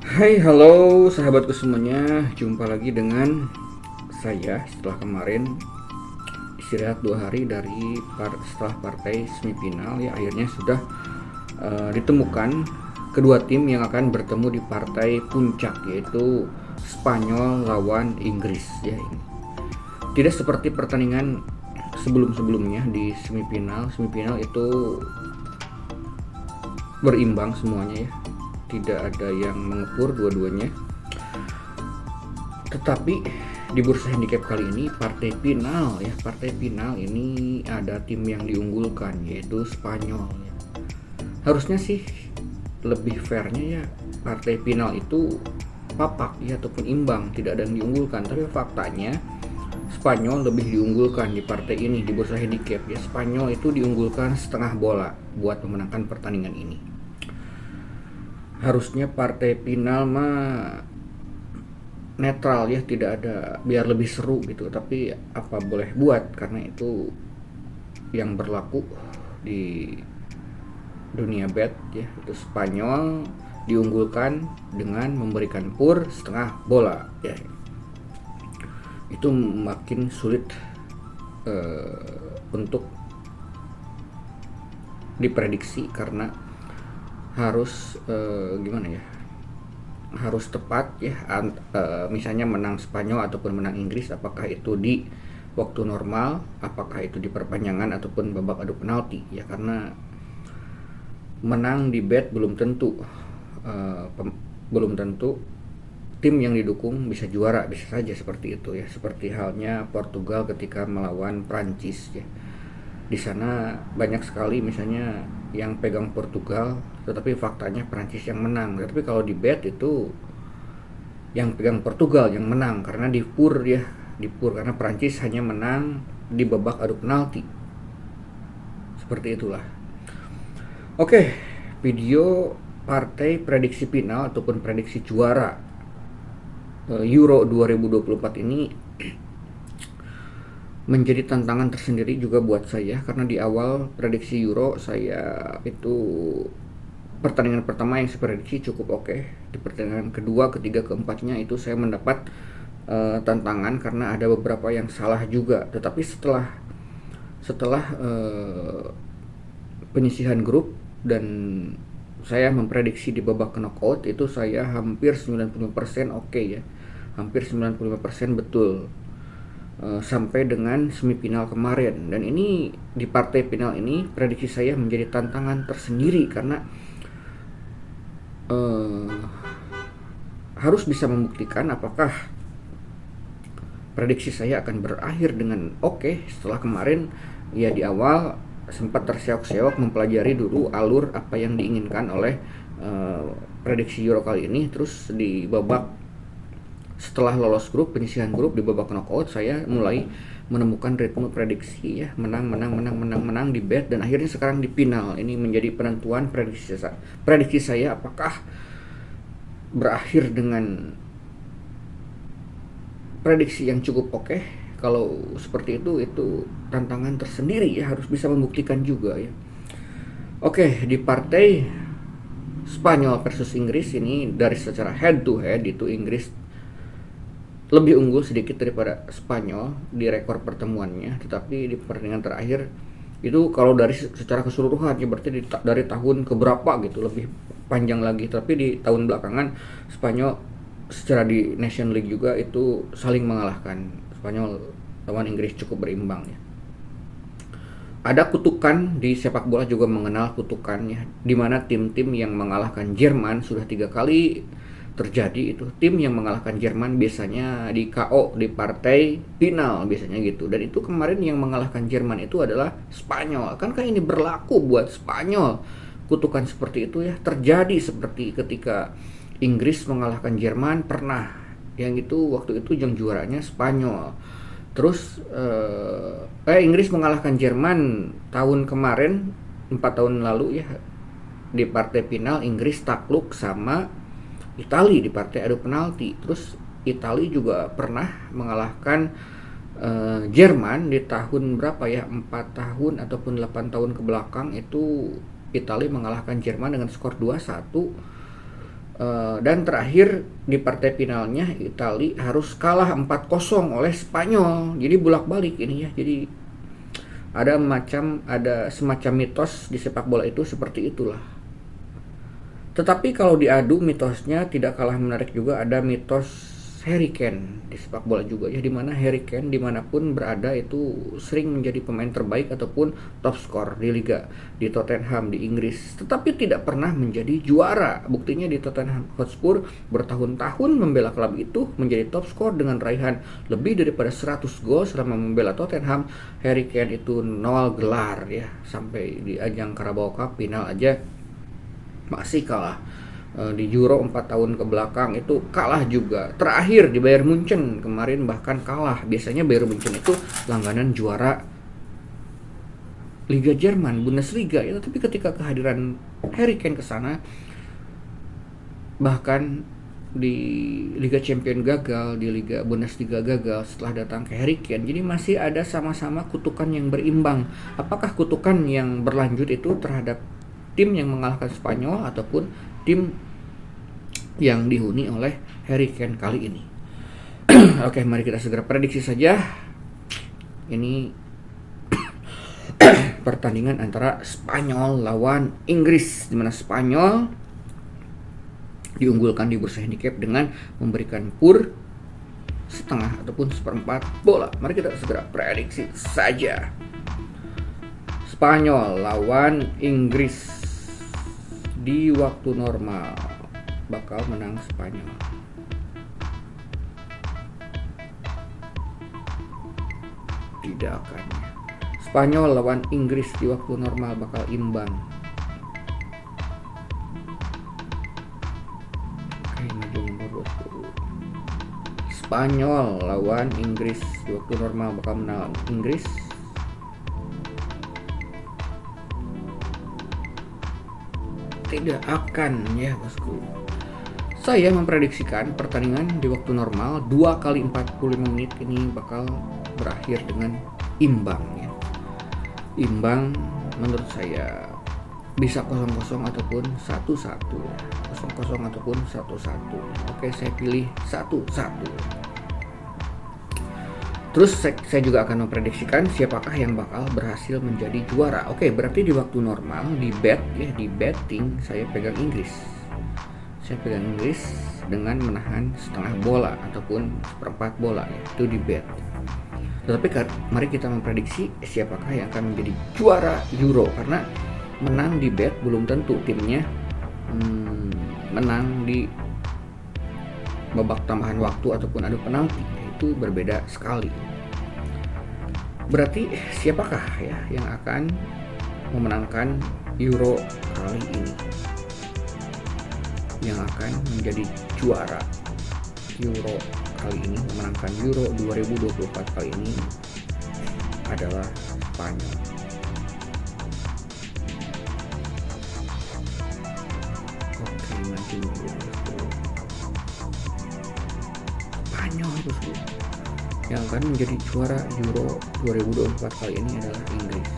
Hai, halo sahabatku semuanya. Jumpa lagi dengan saya setelah kemarin istirahat 2 hari dari setelah partai semifinal. Ya, akhirnya sudah ditemukan kedua tim yang akan bertemu di partai puncak, yaitu Spanyol lawan Inggris. Ya, ini tidak seperti pertandingan sebelum-sebelumnya di semifinal. Semifinal itu berimbang semuanya ya, tidak ada yang mengepur dua-duanya. Tetapi di bursa handicap kali ini partai final ini ada tim yang diunggulkan, yaitu Spanyol ya. Harusnya sih lebih fairnya ya, partai final itu papak ya ataupun imbang, tidak ada yang diunggulkan. Tapi faktanya Spanyol lebih diunggulkan di partai ini di bursa handicap ya. Spanyol itu diunggulkan setengah bola buat memenangkan pertandingan ini. Harusnya partai final mah netral ya, tidak ada, biar lebih seru gitu, tapi apa boleh buat, karena itu yang berlaku di dunia bet ya. Itu Spanyol diunggulkan dengan memberikan pur setengah bola ya. Itu makin sulit untuk diprediksi karena harus gimana ya, harus tepat ya. Misalnya menang Spanyol ataupun menang Inggris, apakah itu di waktu normal, apakah itu di perpanjangan ataupun babak adu penalti ya. Karena menang di bet belum tentu, belum tentu tim yang didukung bisa juara, bisa saja seperti itu ya. Seperti halnya Portugal ketika melawan Prancis ya, di sana banyak sekali misalnya yang pegang Portugal, tetapi faktanya Prancis yang menang. Tapi kalau di bet itu yang pegang Portugal yang menang karena di pur ya, di pur, karena Prancis hanya menang di babak adu penalti. Seperti itulah. Oke, video partai prediksi final ataupun prediksi juara Euro 2024 ini menjadi tantangan tersendiri juga buat saya, karena di awal prediksi Euro saya itu pertandingan pertama yang saya prediksi cukup oke. Di pertandingan kedua, ketiga, keempatnya itu saya mendapat tantangan karena ada beberapa yang salah juga. Tetapi setelah penyisihan grup dan saya memprediksi di babak knockout, itu saya hampir 95% oke ya. Hampir 95% betul. Sampai dengan semifinal kemarin. Dan ini di partai final ini prediksi saya menjadi tantangan tersendiri karena harus bisa membuktikan apakah prediksi saya akan berakhir dengan oke. Setelah kemarin ya di awal sempat terseok-seok mempelajari dulu alur apa yang diinginkan oleh prediksi Euro kali ini. Terus di babak setelah lolos grup, penyisihan grup, di babak knockout saya mulai menemukan ritme prediksi ya, menang di bet, dan akhirnya sekarang di final ini menjadi penentuan prediksi saya apakah berakhir dengan prediksi yang cukup oke. Kalau seperti itu tantangan tersendiri ya, harus bisa membuktikan juga ya. Oke, di partai Spanyol versus Inggris ini dari secara head to head itu Inggris lebih unggul sedikit daripada Spanyol di rekor pertemuannya. Tetapi di pertandingan terakhir itu kalau dari secara keseluruhan ya, berarti dari tahun keberapa gitu, lebih panjang lagi. Tapi di tahun belakangan Spanyol secara di Nation League juga itu saling mengalahkan. Spanyol lawan Inggris cukup berimbang ya. Ada kutukan di sepak bola juga mengenal kutukannya, di mana tim-tim yang mengalahkan Jerman sudah 3 kali terjadi. Itu tim yang mengalahkan Jerman biasanya di KO di partai final biasanya gitu. Dan itu kemarin yang mengalahkan Jerman itu adalah Spanyol. Kan ini berlaku buat Spanyol. Kutukan seperti itu ya terjadi seperti ketika Inggris mengalahkan Jerman pernah. Yang itu waktu itu yang juaranya Spanyol. Terus Inggris mengalahkan Jerman tahun kemarin 4 tahun lalu ya, di partai final Inggris takluk sama Italia di partai adu penalti. Terus Italia juga pernah mengalahkan Jerman di tahun berapa ya, 4 tahun ataupun 8 tahun ke belakang. Itu Italia mengalahkan Jerman dengan skor 2-1 Dan terakhir di partai finalnya Italia harus kalah 4-0 oleh Spanyol. Jadi bolak-balik ini ya. Jadi ada semacam mitos di sepak bola itu seperti itulah. Tetapi kalau diadu mitosnya tidak kalah menarik juga, ada mitos Harry Kane di sepak bola juga ya, dimana Harry Kane dimanapun berada itu sering menjadi pemain terbaik ataupun top skor di liga, di Tottenham di Inggris, tetapi tidak pernah menjadi juara. Buktinya di Tottenham Hotspur bertahun-tahun membela klub itu menjadi top skor dengan raihan lebih daripada 100 gol selama membela Tottenham. Harry Kane itu 0 gelar ya, sampai di ajang Carabao Cup final aja masih kalah. Di Euro 4 tahun ke belakang itu kalah juga. Terakhir di Bayern Munchen kemarin bahkan kalah. Biasanya Bayern Munchen itu langganan juara Liga Jerman, Bundesliga ya, tapi ketika kehadiran Harry Kane ke sana, bahkan di Liga Champions gagal, di Liga Bundesliga gagal setelah datang ke Harry Kane. Jadi masih ada sama-sama kutukan yang berimbang. Apakah kutukan yang berlanjut itu terhadap tim yang mengalahkan Spanyol ataupun tim yang dihuni oleh Harry Kane kali ini? Oke, mari kita segera prediksi saja. Ini pertandingan antara Spanyol lawan Inggris, di mana Spanyol diunggulkan di bursa handicap dengan memberikan pur setengah ataupun seperempat bola. Mari kita segera prediksi saja. Spanyol lawan Inggris di waktu normal bakal menang Spanyol. Tidak akan. Spanyol lawan Inggris di waktu normal bakal imbang. Oke, maju nomor 20. Spanyol lawan Inggris di waktu normal bakal menang Inggris. Tidak akan ya bosku. Saya memprediksikan pertandingan di waktu normal 2 kali 45 menit ini bakal berakhir dengan imbang ya. Imbang menurut saya bisa 0-0 ataupun 1-1 ya. 0-0 ataupun 1-1. Oke, saya pilih 1-1. Terus saya juga akan memprediksikan siapakah yang bakal berhasil menjadi juara. Oke, berarti di waktu normal di bet ya, di betting saya pegang Inggris. Saya pegang Inggris dengan menahan setengah bola ataupun seperempat bola ya, itu di bet. Tetapi mari kita memprediksi siapakah yang akan menjadi juara Euro, karena menang di bet belum tentu timnya menang di babak tambahan waktu ataupun adu penalti, itu berbeda sekali. Berarti siapakah ya yang akan memenangkan Euro kali ini, yang akan menjadi juara Euro kali ini, memenangkan Euro 2024 kali ini adalah Spanyol. Oke, maju Spanyol bosku. Yang akan menjadi juara Euro 2024 kali ini adalah Inggris.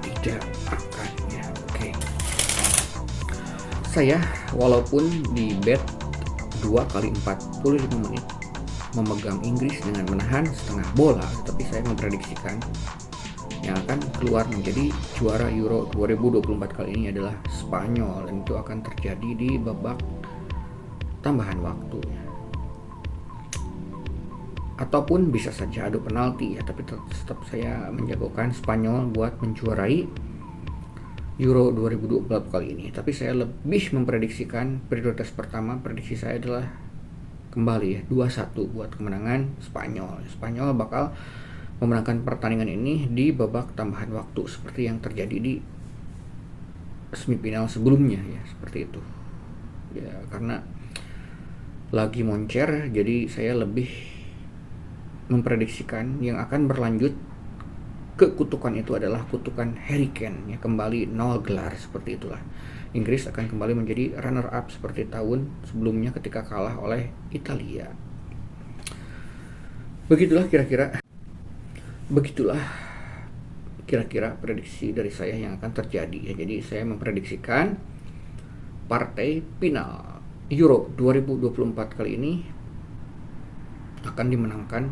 Tidak akan ya. Oke. Saya walaupun di bet 2 kali 45 menit memegang Inggris dengan menahan setengah bola, tetapi saya memprediksikan yang akan keluar menjadi juara Euro 2024 kali ini adalah Spanyol, dan itu akan terjadi di babak tambahan waktu ataupun bisa saja adu penalti ya, tapi tetap saya menjagokan Spanyol buat menjuarai Euro 2024 kali ini. Tapi saya lebih memprediksikan, prioritas pertama prediksi saya adalah kembali ya 2-1 buat kemenangan Spanyol. Spanyol bakal memenangkan pertandingan ini di babak tambahan waktu seperti yang terjadi di semifinal sebelumnya ya, seperti itu ya, karena lagi moncer, jadi saya lebih memprediksikan yang akan berlanjut ke kutukan itu adalah kutukan Harry Kane ya, kembali 0 gelar, seperti itulah. Inggris akan kembali menjadi runner up seperti tahun sebelumnya ketika kalah oleh Italia. Begitulah kira-kira prediksi dari saya yang akan terjadi ya. Jadi saya memprediksikan partai final Euro 2024 kali ini akan dimenangkan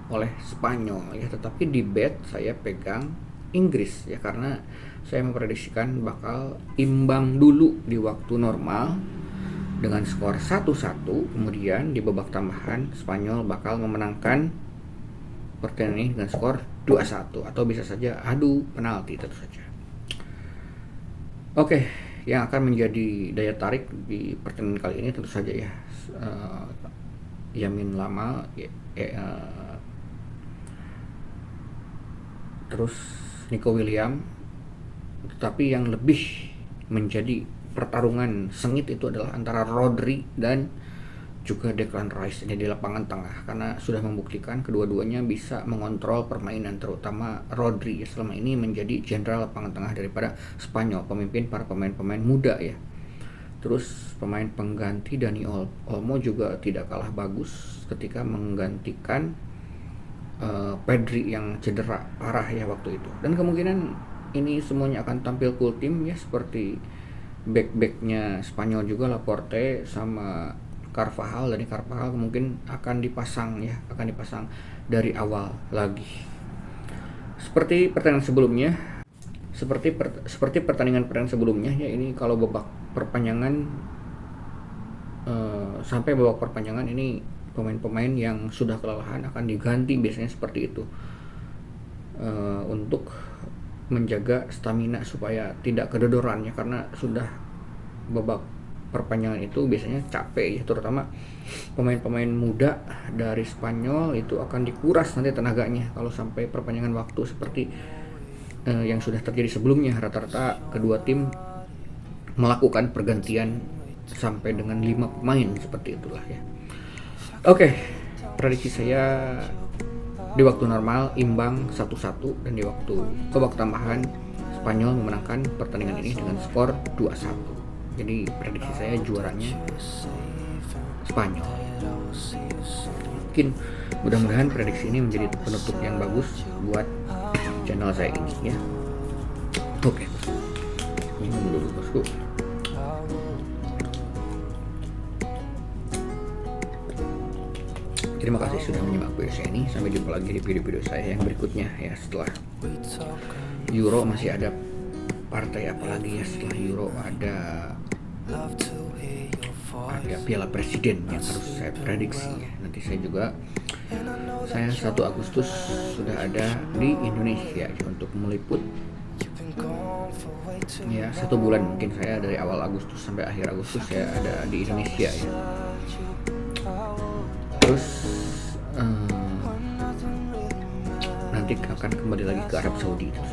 oleh Spanyol ya, tetapi di bet saya pegang Inggris ya, karena saya memprediksikan bakal imbang dulu di waktu normal dengan skor 1-1, kemudian di babak tambahan Spanyol bakal memenangkan pertandingan ini dengan skor 2-1 atau bisa saja adu penalti tentu saja. Oke, yang akan menjadi daya tarik di pertandingan kali ini tentu saja ya Yamin Lama terus Nico Williams, tetapi yang lebih menjadi pertarungan sengit itu adalah antara Rodri dan juga Declan Rice ini di lapangan tengah, karena sudah membuktikan kedua-duanya bisa mengontrol permainan, terutama Rodri selama ini menjadi jenderal lapangan tengah daripada Spanyol, pemimpin para pemain-pemain muda ya. Terus pemain pengganti Dani Olmo juga tidak kalah bagus ketika menggantikan Pedri yang cedera parah ya waktu itu. Dan kemungkinan ini semuanya akan tampil full tim ya, seperti back-backnya Spanyol juga, Laporte sama Carvajal. Dan Carvajal mungkin akan dipasang dari awal lagi. Seperti pertandingan sebelumnya, seperti pertandingan sebelumnya ya, ini kalau babak perpanjangan sampai babak perpanjangan ini pemain-pemain yang sudah kelelahan akan diganti biasanya seperti itu, untuk menjaga stamina supaya tidak kedodoran ya, karena sudah babak perpanjangan itu biasanya capek ya, terutama pemain-pemain muda dari Spanyol itu akan dikuras nanti tenaganya kalau sampai perpanjangan waktu seperti yang sudah terjadi sebelumnya. Rata-rata kedua tim melakukan pergantian sampai dengan 5 pemain seperti itulah ya. Oke, prediksi saya di waktu normal imbang 1-1, dan di waktu babak tambahan Spanyol memenangkan pertandingan ini dengan skor 2-1. Jadi prediksi saya juaranya Spanyol. Mungkin mudah-mudahan prediksi ini menjadi penutup yang bagus buat channel saya ini ya. Oke, minum dulu bosku. Terima kasih sudah menyimak video saya ini. Sampai jumpa lagi di video-video saya yang berikutnya ya. Setelah Euro masih ada partai apa lagi ya? Setelah Euro ada Piala Presiden yang harus saya prediksi ya. Nanti saya 1 Agustus sudah ada di Indonesia ya, untuk meliput ya 1 bulan, mungkin saya dari awal Agustus sampai akhir Agustus saya ada di Indonesia ya. Terus nanti akan kembali lagi ke Arab Saudi terus.